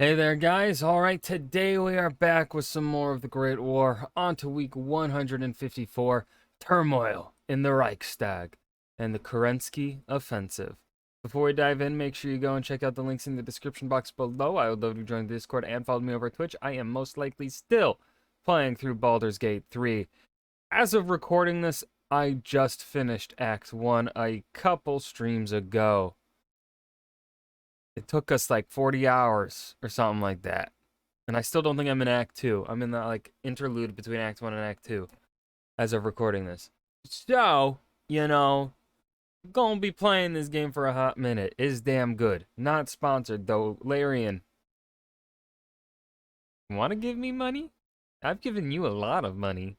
Hey there, guys. All right, today we are back with some more of the Great War. On to week 154, Turmoil in the Reichstag and the Kerensky Offensive. Before we dive in, make sure you go and check out the links in the description box below. I would love to join the Discord and follow me over Twitch. I am most likely still playing through Baldur's Gate 3. As of recording this, I just finished Act 1 a couple streams ago. It took us like 40 hours or something like that. And I still don't think I'm in Act 2. I'm in the interlude between Act 1 and Act 2 as of recording this. So, gonna be playing this game for a hot minute. It's damn good. Not sponsored though. Larian, wanna give me money? I've given you a lot of money.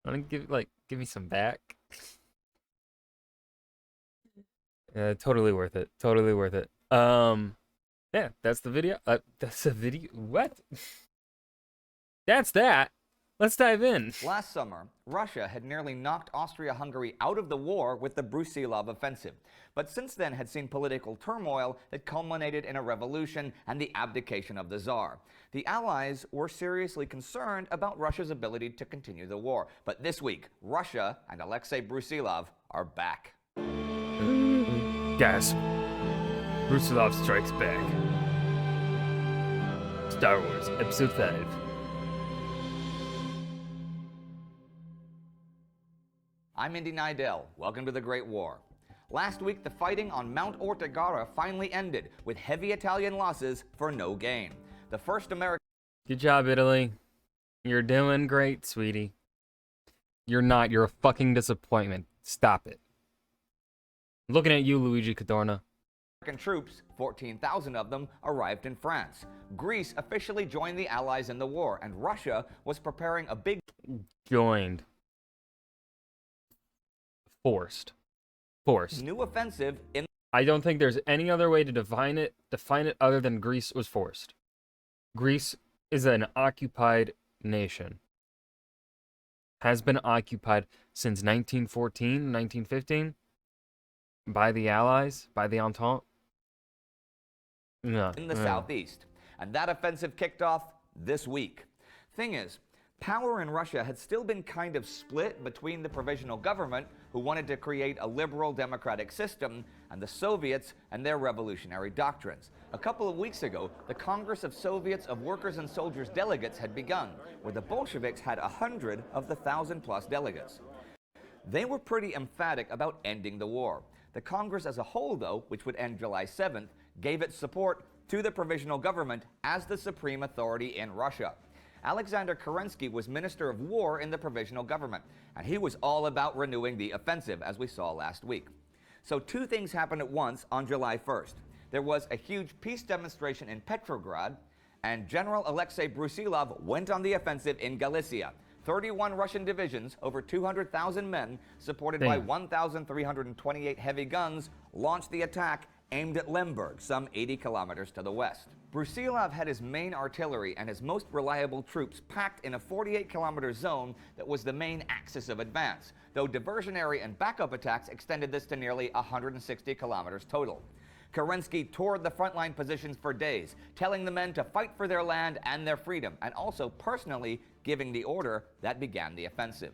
Wanna give me some back? Totally worth it. Totally worth it. Yeah, that's the video. That's the video. What? That's that. Let's dive in. Last summer, Russia had nearly knocked Austria-Hungary out of the war with the Brusilov offensive, but since then had seen political turmoil that culminated in a revolution and the abdication of the Tsar. The Allies were seriously concerned about Russia's ability to continue the war, but this week, Russia and Alexei Brusilov are back. Gasp. Brusilov strikes back. Star Wars, Episode 5. I'm Indy Nidell. Welcome to the Great War. Last week, the fighting on Mount Ortegara finally ended, with heavy Italian losses for no gain. The first American... Good job, Italy. You're doing great, sweetie. You're not. You're a fucking disappointment. Stop it. I'm looking at you, Luigi Cadorna. American troops, 14,000 of them, arrived in France. Greece officially joined the Allies in the war, and Russia was preparing a big... Joined. Forced. New offensive in... I don't think there's any other way to define it other than Greece was forced. Greece is an occupied nation. Has been occupied since 1914, 1915 by the Allies, by the Entente. No, in the southeast, and that offensive kicked off this week. Thing is, power in Russia had still been kind of split between the provisional government, who wanted to create a liberal democratic system, and the Soviets and their revolutionary doctrines. A couple of weeks ago, the Congress of Soviets of Workers and Soldiers delegates had begun, where the Bolsheviks had 100 of the 1,000+ delegates. They were pretty emphatic about ending the war. The Congress as a whole, though, which would end July 7th, gave its support to the provisional government as the supreme authority in Russia. Alexander Kerensky was Minister of War in the provisional government, and he was all about renewing the offensive, as we saw last week. So two things happened at once on July 1st. There was a huge peace demonstration in Petrograd, and General Alexei Brusilov went on the offensive in Galicia. 31 Russian divisions, over 200,000 men, supported by 1,328 heavy guns, launched the attack aimed at Lemberg, some 80 kilometers to the west. Brusilov had his main artillery and his most reliable troops packed in a 48-kilometer zone that was the main axis of advance, though diversionary and backup attacks extended this to nearly 160 kilometers total. Kerensky toured the frontline positions for days, telling the men to fight for their land and their freedom, and also personally giving the order that began the offensive.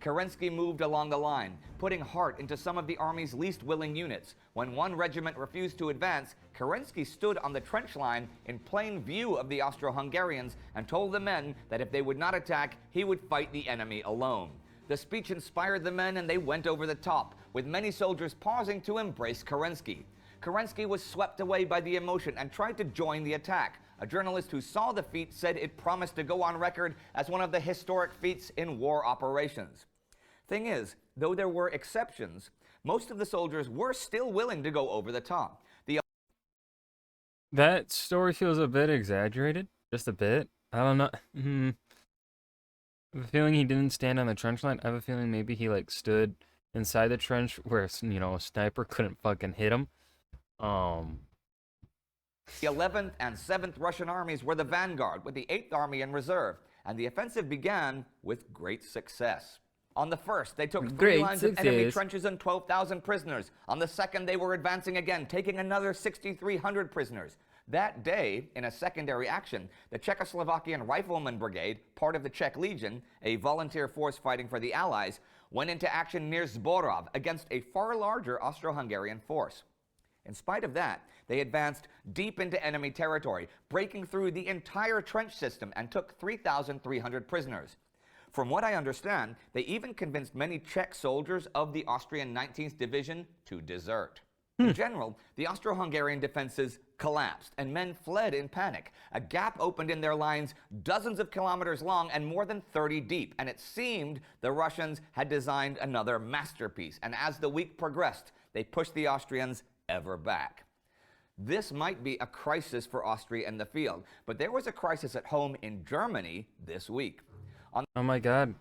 Kerensky moved along the line, putting heart into some of the army's least willing units. When one regiment refused to advance, Kerensky stood on the trench line in plain view of the Austro-Hungarians and told the men that if they would not attack, he would fight the enemy alone. The speech inspired the men and they went over the top, with many soldiers pausing to embrace Kerensky. Kerensky was swept away by the emotion and tried to join the attack. A journalist who saw the feat said it promised to go on record as one of the historic feats in war operations. Thing is, though there were exceptions, most of the soldiers were still willing to go over the top. That story feels a bit exaggerated. Just a bit. I don't know. I have a feeling he didn't stand on the trench line. I have a feeling maybe he stood inside the trench where, a sniper couldn't fucking hit him. The 11th and 7th Russian armies were the vanguard, with the 8th Army in reserve, and the offensive began with great success. On the 1st, they took 3 lines of enemy trenches and 12,000 prisoners. On the 2nd, they were advancing again, taking another 6,300 prisoners. That day, in a secondary action, the Czechoslovakian Rifleman Brigade, part of the Czech Legion, a volunteer force fighting for the Allies, went into action near Zborov against a far larger Austro-Hungarian force. In spite of that, they advanced deep into enemy territory, breaking through the entire trench system and took 3,300 prisoners. From what I understand, they even convinced many Czech soldiers of the Austrian 19th Division to desert. In general, the Austro-Hungarian defenses collapsed and men fled in panic. A gap opened in their lines dozens of kilometers long and more than 30 deep, and it seemed the Russians had designed another masterpiece. And as the week progressed, they pushed the Austrians ever back. This might be a crisis for Austria in the field, but there was a crisis at home in Germany this week. Oh my god.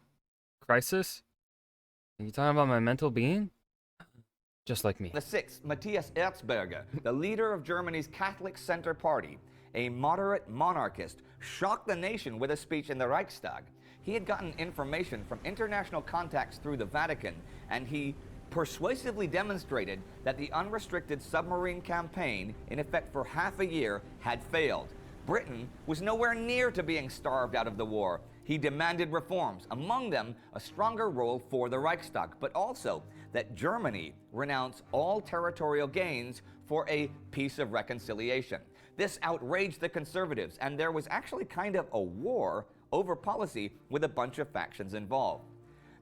Crisis? Are you talking about my mental being? Just like me. The 6th, Matthias Erzberger, the leader of Germany's Catholic Center Party, a moderate monarchist, shocked the nation with a speech in the Reichstag. He had gotten information from international contacts through the Vatican, and he persuasively demonstrated that the unrestricted submarine campaign, in effect for half a year, had failed. Britain was nowhere near to being starved out of the war. He demanded reforms, among them a stronger role for the Reichstag, but also that Germany renounce all territorial gains for a peace of reconciliation. This outraged the conservatives, and there was actually kind of a war over policy with a bunch of factions involved.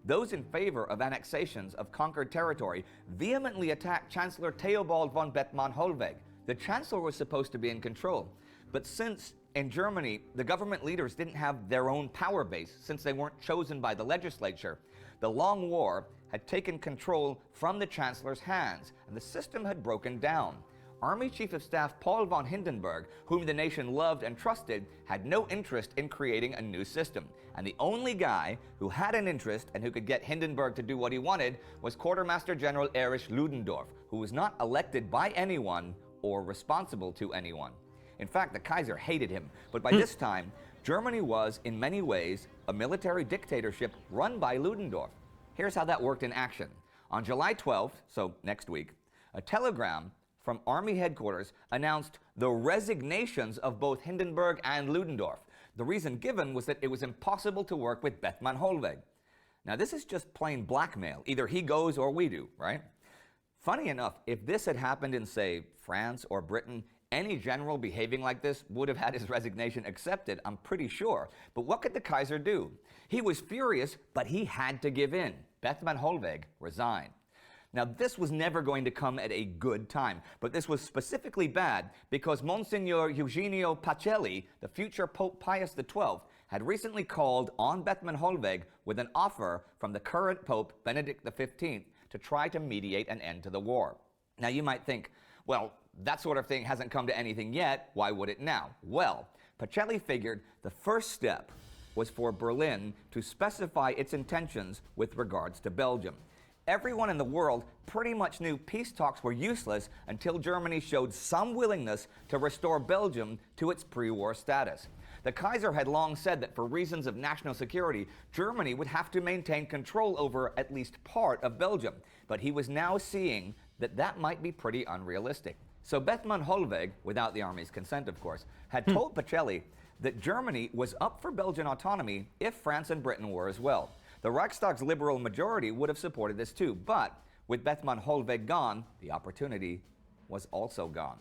Those in favor of annexations of conquered territory vehemently attacked Chancellor Theobald von Bethmann-Hollweg. The Chancellor was supposed to be in control, but since in Germany, the government leaders didn't have their own power base since they weren't chosen by the legislature, the long war had taken control from the Chancellor's hands, and the system had broken down. Army Chief of Staff Paul von Hindenburg, whom the nation loved and trusted, had no interest in creating a new system. And the only guy who had an interest and who could get Hindenburg to do what he wanted was Quartermaster General Erich Ludendorff, who was not elected by anyone or responsible to anyone. In fact, the Kaiser hated him, but by this time, Germany was, in many ways, a military dictatorship run by Ludendorff. Here's how that worked in action. On July 12th, so next week, a telegram from Army headquarters announced the resignations of both Hindenburg and Ludendorff. The reason given was that it was impossible to work with Bethmann-Hollweg. Now, this is just plain blackmail. Either he goes or we do, right? Funny enough, if this had happened in, say, France or Britain, any general behaving like this would have had his resignation accepted, I'm pretty sure. But what could the Kaiser do? He was furious, but he had to give in. Bethmann-Hollweg resigned. Now, this was never going to come at a good time, but this was specifically bad because Monsignor Eugenio Pacelli, the future Pope Pius XII, had recently called on Bethmann-Hollweg with an offer from the current Pope Benedict XV to try to mediate an end to the war. Now, you might think, well, that sort of thing hasn't come to anything yet, why would it now? Well, Pacelli figured the first step was for Berlin to specify its intentions with regards to Belgium. Everyone in the world pretty much knew peace talks were useless until Germany showed some willingness to restore Belgium to its pre-war status. The Kaiser had long said that for reasons of national security, Germany would have to maintain control over at least part of Belgium, but he was now seeing that that might be pretty unrealistic. So Bethmann-Hollweg, without the army's consent of course, had told Pacelli that Germany was up for Belgian autonomy if France and Britain were as well. The Reichstag's liberal majority would have supported this too, but with Bethmann-Hollweg gone, the opportunity was also gone.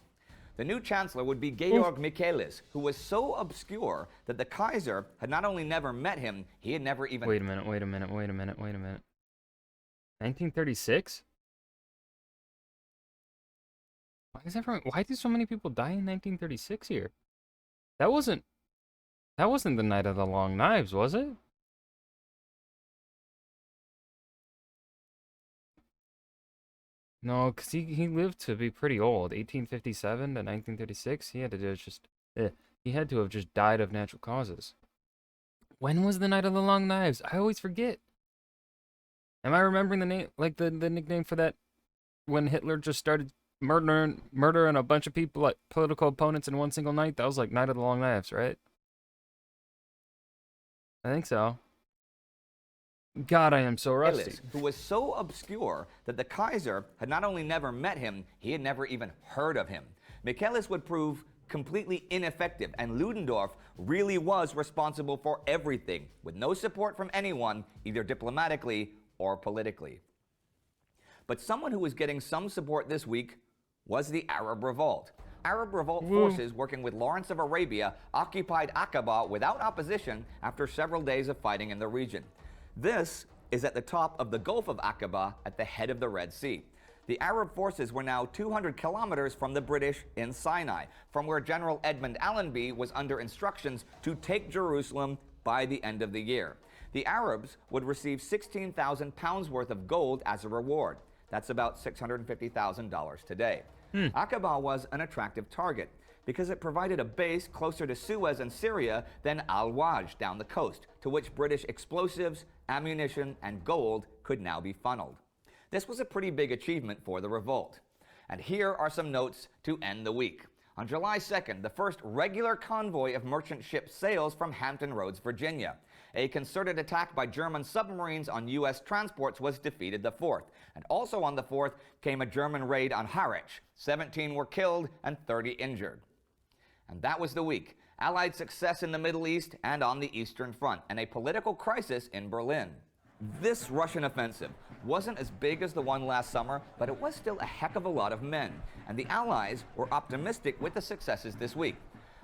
The new chancellor would be Georg Michaelis, who was so obscure that the Kaiser had not only never met him, he had never even... Wait a minute. 1936? Why did so many people die in 1936 here? That wasn't the Night of the Long Knives, was it? No, because he lived to be pretty old. 1857 to 1936. He had to have just died of natural causes. When was the Night of the Long Knives? I always forget. Am I remembering the name, like the nickname for that? When Hitler just started murdering a bunch of people, like political opponents, in one single night? That was like Night of the Long Knives, right? I think so. God, I am so rusty. Who was so obscure that the Kaiser had not only never met him, he had never even heard of him. Michaelis would prove completely ineffective, and Ludendorff really was responsible for everything, with no support from anyone, either diplomatically or politically. But someone who was getting some support this week was the Arab Revolt. Arab Revolt forces working with Lawrence of Arabia occupied Aqaba without opposition after several days of fighting in the region. This is at the top of the Gulf of Aqaba at the head of the Red Sea. The Arab forces were now 200 kilometers from the British in Sinai, from where General Edmund Allenby was under instructions to take Jerusalem by the end of the year. The Arabs would receive 16,000 pounds worth of gold as a reward. That's about $650,000 today. Aqaba was an attractive target because it provided a base closer to Suez and Syria than Al-Waj down the coast, to which British explosives, ammunition, and gold could now be funneled. This was a pretty big achievement for the revolt. And here are some notes to end the week. On July 2nd, the first regular convoy of merchant ships sails from Hampton Roads, Virginia. A concerted attack by German submarines on U.S. transports was defeated the 4th. And also on the 4th came a German raid on Harwich. 17 were killed and 30 injured. And that was the week. Allied success in the Middle East and on the Eastern Front, and a political crisis in Berlin. This Russian offensive wasn't as big as the one last summer, but it was still a heck of a lot of men, and the Allies were optimistic with the successes this week.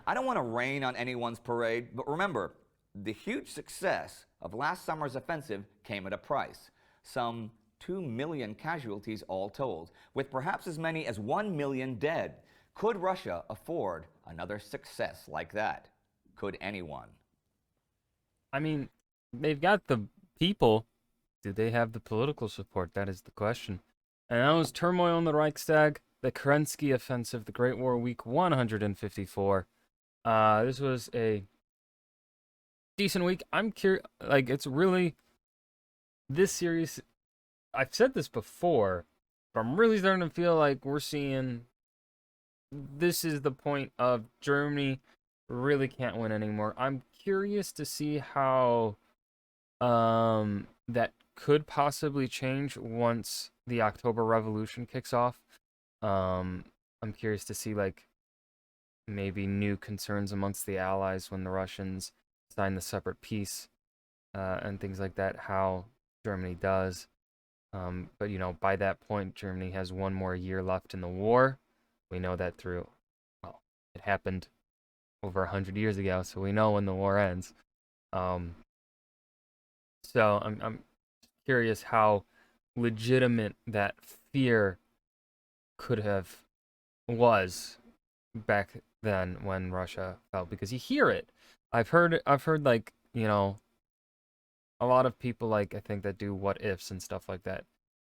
I don't want to rain on anyone's parade, but remember, the huge success of last summer's offensive came at a price. Some 2 million casualties all told, with perhaps as many as 1 million dead. Could Russia afford another success like that? Could anyone? I mean, they've got the people. Do they have the political support? That is the question. And that was Turmoil in the Reichstag, the Kerensky offensive, the Great War, week 154. This was a decent week. I'm curious, like, it's really, this series, I've said this before, but I'm really starting to feel like we're seeing, this is the point of Germany really can't win anymore. I'm curious to see how that could possibly change once the October Revolution kicks off. I'm curious to see, like, maybe new concerns amongst the Allies when the Russians sign the separate peace and things like that, how Germany does. But, you know, by that point, Germany has one more year left in the war. We know that through, well, it happened over 100 years ago, so we know when the war ends. So I'm curious how legitimate that fear could have was back then when Russia fell, because you hear it. I've heard like, you know, a lot of people, like, I think that do what ifs and stuff like that.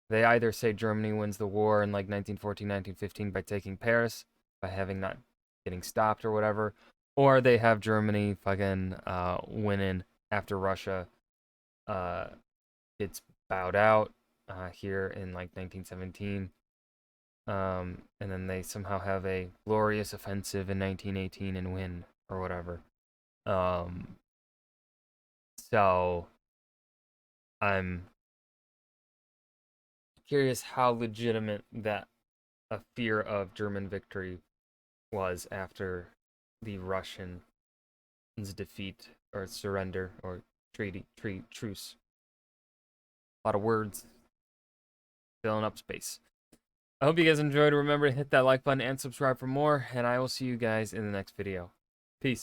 They either say Germany wins the war in like 1914, 1915 by taking Paris, by having not getting stopped or whatever, or they have Germany fucking winning after Russia gets bowed out here in like 1917. And then they somehow have a glorious offensive in 1918 and win or whatever. So I'm curious how legitimate that a fear of German victory was after the Russians' defeat or surrender or truce. A lot of words filling up space. I hope you guys enjoyed. Remember to hit that like button and subscribe for more, and I will see you guys in the next video. Peace.